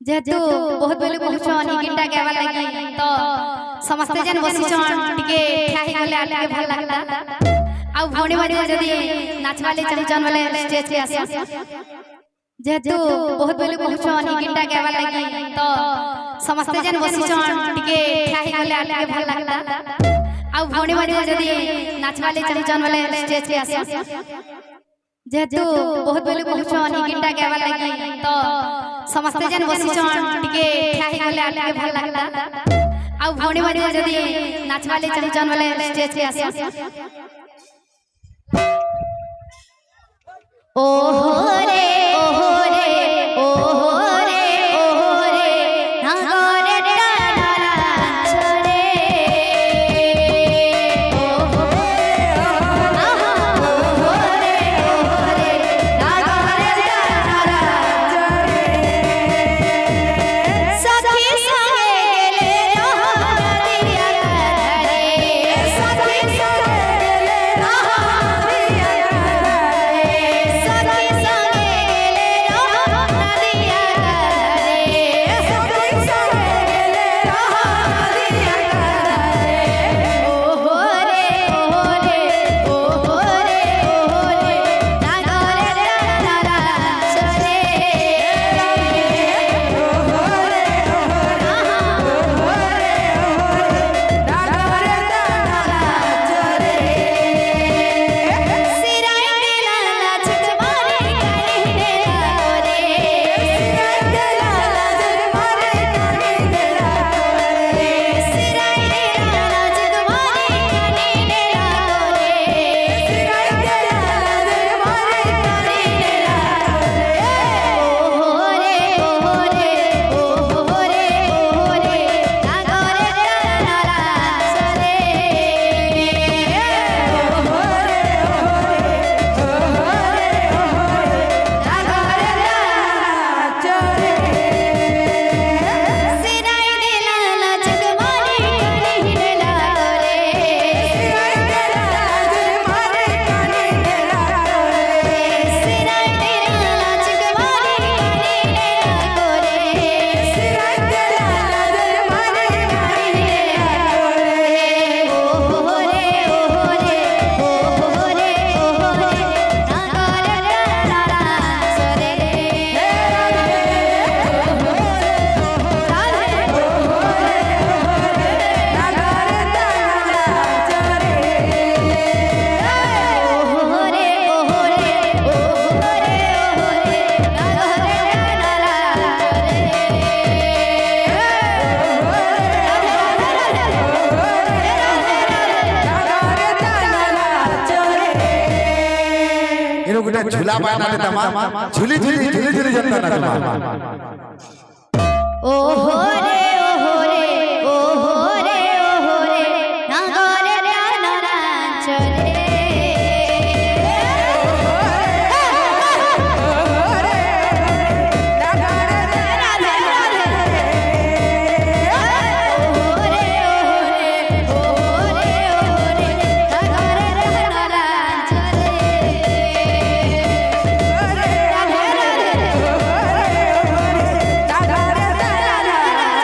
जेहेतु बहुत बेले कहछन ई गीतटा गावा लागि तो समस्त जन बसिछन टिके ठाही गले आके भल लागता आ भोणी मारी जदी नाचवाले चाहछन वाले स्टेज पे आसे जेहेतु बहुत बेले कहछन ई गीतटा गावा लागि तो समस्त जन बसिछन टिके ठाही गले आके भल लागता आ भोणी मारी जदी नाचवाले चाहछन वाले स्टेज पे आसे जेहेतु बहुत बेले कहछन ई गीतटा गावा लागि तो समस्त जन बसिछन टिके ठाही गले आके भल लागता आ भोणी मारी जदी नाचवाले चाहछन वाले स्टेज पे आसे ओहो रे ओहो रे ओहो रे ओहो रे नागरे डाला छरे ओहो आहा ओहो रे नागरे डाला छरे सखी संगे गेले नदिया घरे सखी संगे गेले नदिया झूला पाना ले तमा झूली झूली झूली झूली जनता ना तमा ओहो रे ओहो रे ओहो रे ओहो रे नागरे डाला छरे Da da da da da da.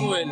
Mobile